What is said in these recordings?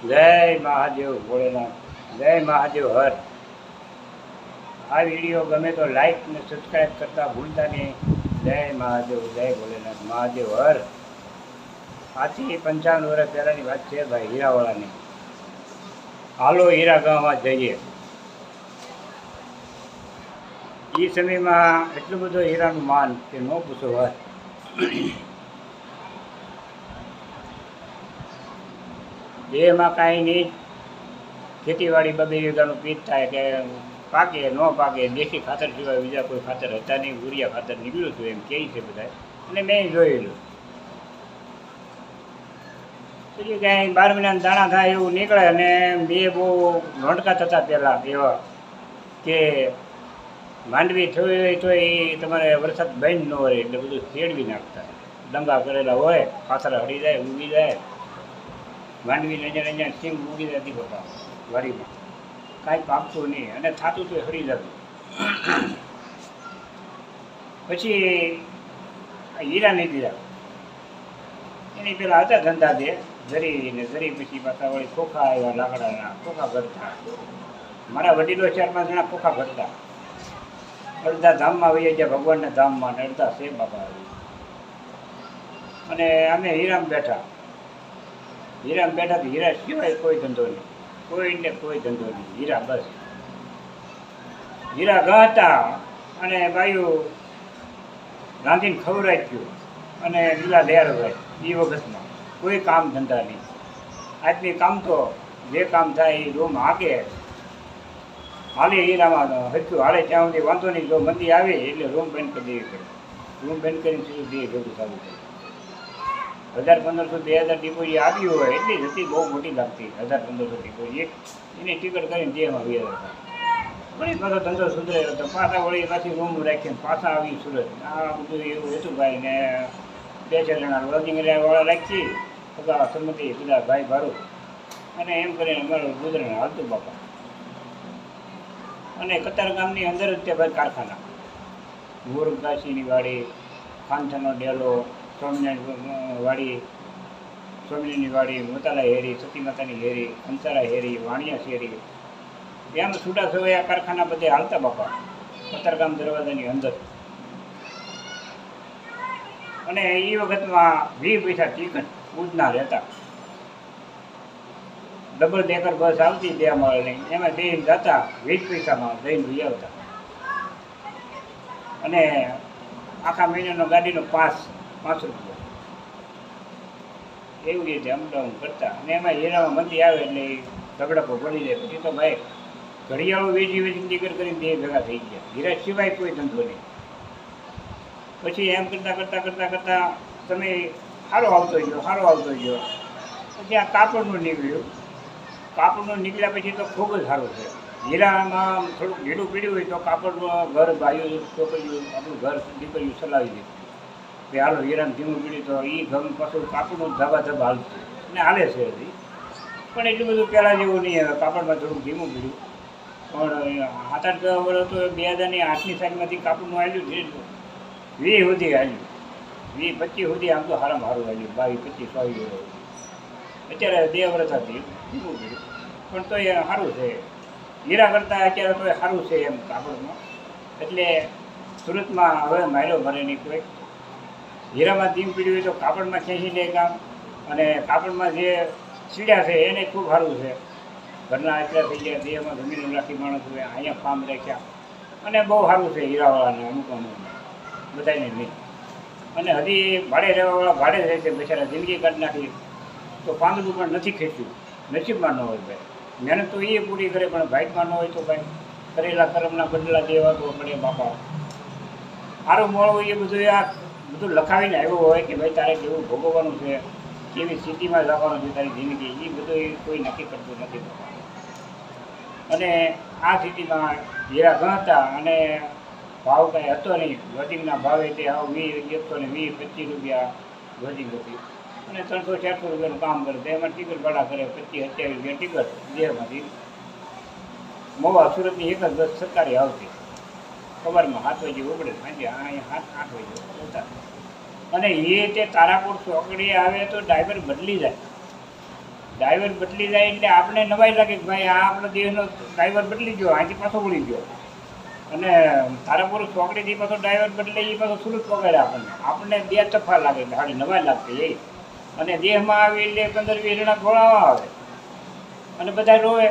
જય મહાદેવ ભોળેનાથ, જય મહાદેવ હર. આ વિડીયો ગમે તો લાઈક ને સબસ્ક્રાઈબ કરતા ભૂલતા નહીં. જય મહાદેવ, જય ભોલેનાથ, મહાદેવ હર. આથી 55 વર્ષ પહેલાંની વાત છે ભાઈ, હીરાવાળાની. હાલો હીરા ગામમાં જઈએ. એ સમયમાં એટલું બધું હીરાનું માન કે ન પૂછો વાત. એમાં કાંઈ નહીં, ખેતીવાડી 2 વીઘાનું પીઠ થાય કે પાકે ન પાકે, દેશી ખાતર સિવાય બીજા કોઈ ખાતર હતા નહીં. યુરિયા ખાતર નીકળ્યું હતું એમ કહે છે બધા, અને મેં જોયેલું. પછી કાંઈ 12 મહિનાના દાણા થાય એવું નીકળે. અને બે બહુ નોંધકા થતા પહેલાં એવા કે માંડવી થઈ હોય તો એ તમારે વરસાદ બંધ ન હોય એટલે બધું શેડવી નાખતા. દંગા કરેલા હોય, પાથરા હળી જાય, ઉગી જાય. માંડવી અહીંયા સિંગ ઉગી જતી હોતા વાડીમાં, કાંઈ પાકતું નહીં અને થાતું તો હળી જતું. પછી હીરા નહીં દીધા. એની પેલા હતા ધંધા દે જરી ને જરી, પછી પાછા વળી ખોખા આવ્યા, લાકડાના ખોખા ભરતા. મારા વડીલો 4-5 જણા ખોખા ભરતા. અડધા ધામમાં વહી ગયા ભગવાનના ધામમાં, ને અડધા છે બાપા. અને અમે હીરામાં બેઠા. હીરામાં બેઠા તો હીરા સિવાય કોઈ ધંધો નહીં, કોઈને કોઈ ધંધો નહીં, હીરા બસ. હીરા ગહતા અને બાયું રાંધીને ખવડાવ્યું અને લીલા તૈયાર હોય. એ વખતમાં કોઈ કામ ધંધા નહીં. આજની કામ તો જે કામ થાય એ રૂમ હાકે હાલે. હીરામાં હચ્યું હાલે ત્યાં સુધી વાંધો નહીં. જો મંદી આવે એટલે રૂમ બંધ કરી દેવી પડે. રૂમ બંધ કરીને સીધું દે ભેગું થવું પડે. 1000-1500 2000 ડિપોઝિટ આવી હોય એટલી જ હતી, બહુ મોટી લાગતી. 1000-1500 ડિપોઝિટ એની ટિકિટ કરીને દેહમાં વ્યા હતા. વળી પાછો ધંધો સુધરે તો પાછા વળી પાછી રૂમ રાખીને પાછા આવી સુરત. આ બધું એવું હતું ભાઈ. ને 2-4 જણા લોજિંગ વાળા રાખી બધા સંમતિ બધા ભાઈ ભારું, અને એમ કરીને અમારું ગુજરાન હાલતું બાપા. અને કતાર ગામની અંદર જ તે ભાઈ કારખાના, મોરગાસીની વાડી, ખાનથાનો ડેલો, સ્વામિનારાયણ વાડી, સ્વામિનારાયણની વાડી, મોતાલા હેરી, સતી માતાની હેરી, અંસારા હેરી, વાણિયા શેરી, એમ છૂટા છવાયા કારખાના બધે હાલતા બાપા કતારગામ દરવાજાની અંદર. અને એ વખતમાં 20 પૈસા ટિકટ ઉડના રહેતા. ડબલ ડેકર બસ આવતી 2 માળની, એમાં બેન જતા 20 પૈસામાં જઈને લઈ આવતા. અને આખા મહિનાનો ગાડીનો પાસ 5 રૂપિયા, એવી રીતે અપડાઉન કરતા. અને એમાં હીરામાં મંદી આવે એટલે ઝઘડકો પડી જાય. પછી તો ભાઈ ઘડિયાળો વેચી ટિકટ કરીને 2 ભેગા થઈ ગયા. હીરા સિવાય કોઈ ધંધો નહીં. પછી એમ કરતાં તમે સારો આવતો ગયો. પછી આ કાપડનું નીકળ્યું. કાપડનું નીકળ્યા પછી તો ખૂબ જ સારું છે. હીરામાં થોડુંક ઢીલું પીડ્યું હોય તો કાપડનું ઘર ભાઈઓ છોકરીઓ આપણું ઘર દીકરીઓ ચલાવી દે. કે હાલો હીરામાં ધીમું પીડ્યું તો એ ઘરનું પાછું કાપડનું ધબાધબ હાલતું અને હાલે છે હજી. પણ એટલું બધું પહેલાં જેવું નહીં. હવે કાપડમાં થોડુંક ધીમું પીડ્યું. પણ 7-8 વર્ષ તો 2008ની સાઈડમાંથી કાપડનું આવ્યું છે. 20 સુધી આવ્યું, 20-25 સુધી આમ તો સારામાં સારું આવ્યું. 22-25 અત્યારે 2 વર્ષ હતી ધીમું પીડ્યું. પણ તો એ સારું છે. હીરા કરતાં અત્યારે તો એ સારું છે એમ કાપડમાં. એટલે સુરતમાં હવે માયલો ભરે નહીં કોઈ. હીરામાં ધીમ પીડ્યું હોય તો કાપડમાં ખેંચી લે કામ. અને કાપડમાં જે સીડ્યા છે એને ખૂબ સારું છે. ઘરના એટલા થઈ ગયા, દેહમાં જમીન રાખી માણસ હોય, અહીંયા ફાર્મ રાખ્યા. અને બહુ સારું છે હીરાવાળાને અમુક બધાને નહીં. અને હજી ભાડે રહેવાવાળા ભાડે રહે છે બેચારા, જિંદગી કાઢી નાખી તો પાંદડું પણ નથી ખેંચ્યું. નસીબમાં ન હોય ભાઈ. મહેનત તો એ પૂરી કરે, પણ ભાઈમાં ન હોય તો ભાઈ કરેલા કર્મના બદલા દેવા તો પડે બાપા. સારું મળવું એ બધું આ બધું લખાવીને આવ્યું હોય કે ભાઈ તારે કેવું ભોગવવાનું છે, કેવી સ્થિતિમાં જવાનું છે તારી જિંદગી, એ બધું કોઈ નક્કી કરતું નથી. અને આ સ્થિતિમાં હીરા ગણતા અને ભાવ કાંઈ હતો નહીં. વોટિંગના ભાવે તે હાવ 120-125 રૂપિયા વોટિંગ હતી. અને 300-400 રૂપિયાનું કામ કરે તો એમાં ટિકિટ ભાડા કરે 25-27 રૂપિયા ટિકિટ. દેહમાંથી મોવા સુરતની એક જ બસ સરકારી આવતી. સવારમાં 7 વાગે ઉપડે, સાંજે અહીંયા 7-8 વાગે ઉતાર. અને એ તે તારાપુર ચોકડીએ આવે તો ડ્રાઈવર બદલી જાય. ડ્રાઈવર બદલી જાય એટલે આપણે નવાઈ લાગે કે ભાઈ આ આપણો દેહનો ડ્રાઈવર બદલી ગયો, અહીંથી પાછો વળી ગયો. અને તારાપુર ચોકડીથી પાછો ડ્રાઈવર બદલે એ પાછો સુરત પકડે આપણને બે તફા લાગે, ગાડી નવાઈ લાગતી એ. અને દેહમાં આવી એટલે 15-20 જણા ઘોડાવા આવે અને બધા રોવે,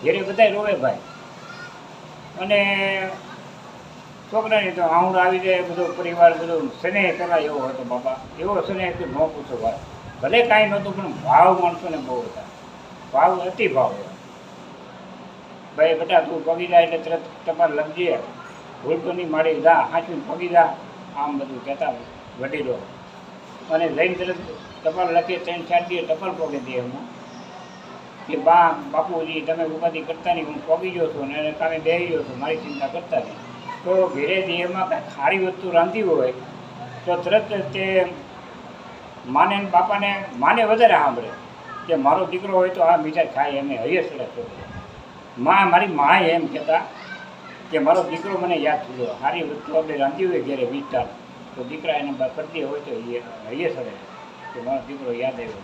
ઘેરે બધા રોવે ભાઈ. અને છોકરાની તો આવું આવી જાય, બધો પરિવાર બધો સ્નેહ કરાય એવો હતો બાપા. એવો સ્નેહ તો ન પૂછો ભાઈ. ભલે કાંઈ નહોતું પણ ભાવ માણસોને બહુ હતા, ભાવ અતિ ભાવ. ભાઈ બેટા તું પગી જાય એટલે તરત ટપાલ લખજે, ભૂલતો નહીં મારી જા, હાંચું પગી જા, આમ બધું કહેતા વડીલો. અને લઈને તરત ટપાલ લખીએ 3-4 દિવસ ટપાલ પગે દે એમાં કે બાપુજી તમે ઉપાધિ કરતા નહીં, હું પગી ગયો છું અને તમે બેસી ગયો છો, મારી ચિંતા કરતા નહીં. તો ઘેરે દેહમાં કાંઈ ખારી વસ્તુ રાંધી હોય તો તરત તે માને બાપાને માને વધારે સાંભળે કે મારો દીકરો હોય તો આ મીઠાઈ ખાય, એમ હૈયે સડે છોકરો. મારી માએ એમ કહેતા કે મારો દીકરો મને યાદ થયો, સારી વસ્તુ આપણે રાંધી હોય ઘેરે વીજતા તો દીકરા એને કરતી હોય તો હૈયે સડે કે મારો દીકરો યાદ આવ્યો,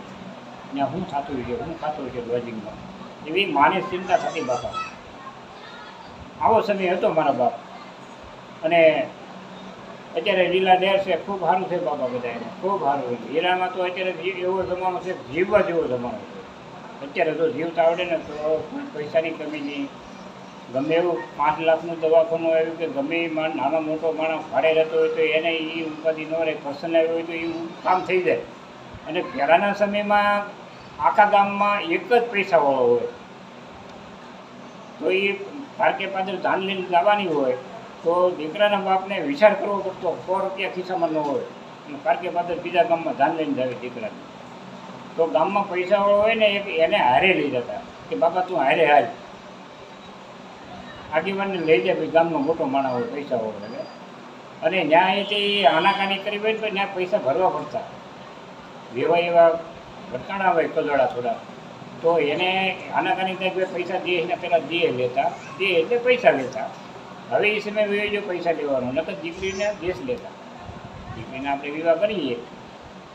ત્યાં શું થતું હોય છે, શું ખાતું હોય છે લોજિંગમાં. એવી માને ચિંતા થતી બાપા. આવો સમય હતો મારા બાપ. અને અત્યારે લીલા લહેર છે, ખૂબ સારું છે બાપા બધાને, ખૂબ સારું હોય. હીરામાં તો અત્યારે એવો જમાનો છે, જીવવા જેવો જમાનો છે. અત્યારે જો જીવતા આવડે ને તો પૈસાની કમી નહીં. ગમે એવું 5 લાખનું દવાખાનું આવ્યું કે ગમે એ નાનો મોટો માણસ ભાડે રહેતો હોય તો એને એ ઉપાધિ ન રહે, પર્સન આવ્યો હોય તો એ કામ થઈ જાય. અને પહેલાંના સમયમાં આખા ગામમાં એક જ પૈસાવાળો હોય તો એ પારકે પાદર ધાન લઈને જવાની હોય તો દીકરાના બાપને વિચાર કરવો પડતો, 100 રૂપિયા ખિસ્સામાં ન હોય અને પારકે પાદર બીજા ગામમાં ધાન લઈને જાવે દીકરાને. તો ગામમાં પૈસાવાળો હોય ને એને હારે લઈ જતા કે બાપા તું હારે હાલ, આગેવાનને લઈ જાય. ભાઈ ગામનો મોટો માણસ હોય, પૈસાવાળો એટલે. અને ત્યાં એથી આનાકાની કરી હોય તો ત્યાં પૈસા ભરવા પડતા. જેવા એવા ભટકાણા હોય કદોડા થોડા તો એને આનાકાની થાય પૈસા દે એને પહેલાં દે લેતા, દે એટલે પૈસા લેતા. હવે એ સમય વયો જો પૈસા લેવાનો, નકર દીકરીને દેશ લેતા. દીકરીને આપણે વિવાહ કરીએ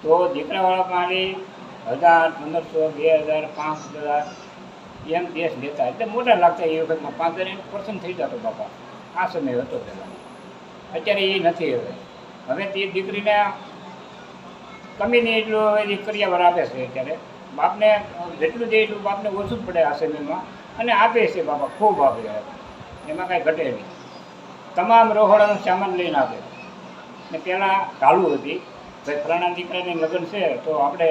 તો દીકરાવાળા પાસે 1000, 1500, 2000, 5000 એમ દેશ લેતા. એટલે મોટા લાગતા એ વખતમાં 5000% થઈ જતો બાપા. આ સમય હતો પહેલાં. અત્યારે એ નથી. હવે તે દીકરીને કમી નહીં એટલું હવે કરિયાવર આપે છે. અત્યારે બાપને જેટલું દે એટલું બાપને ઓછું જ પડે આ સમયમાં, અને આપે છે બાપા, ખૂબ આપે. એમાં કાંઈ ઘટે નહીં. તમામ રોહડાનો સામાન લઈને આપે. ને પહેલાં ઢાલું હતી, ભાઈ ફલાણા દીકરાની લગ્ન છે તો આપણે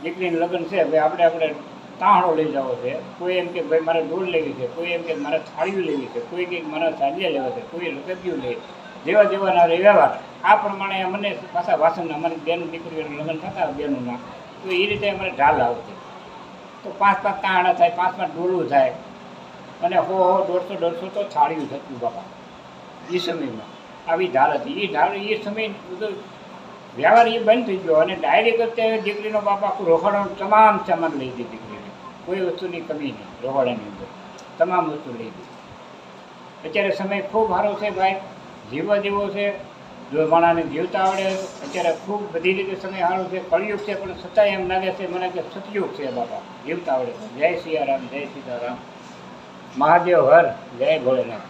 દીકરીનું લગ્ન છે ભાઈ આપણે તાહણો લઈ જવો છે. કોઈ એમ કે ભાઈ મારે ડોલ લેવી છે, કોઈ એમ કે મારે થાળીઓ લેવી છે, કોઈ કંઈક મારે સાડિયા લેવા છે, કોઈ રકબીઓ લે, જેવા વ્યવહાર. આ પ્રમાણે અમને પાછા વાસણ અમારી બેન દીકરીઓનું લગ્ન થતા બેનોના તો એ રીતે અમારે ઢાલ આવતી. તો 5-5 તાહણા થાય, 5-5 ડોલું થાય અને 100-150 તો થાળીઓ થતું બાપા. એ સમયમાં આવી ઢાલ હતી. એ ઢાલ એ સમય બધો વ્યવહાર એ બંધ થઈ ગયો અને ડાયરેક્ટ અત્યારે દીકરીનો બાપા આખું રોકડાનું તમામ સામાન લઈ દે દીકરીને. કોઈ વસ્તુની કમી નહીં રોકડાની અંદર, તમામ વસ્તુ લઈ દે. અત્યારે સમય ખૂબ સારો છે ભાઈ, જીવવા જેવો છે. જો માણસને જીવતા આવડે અત્યારે ખૂબ બધી રીતે સમય સારો છે. કળિયુગ છે પણ છતાંય એમ લાગે છે મને કે સતયુગ છે બાપા, જીવતા આવડે. જય સિયારામ, જય સીતારામ, મહાદેવ હર, જય ભોળેનાથ.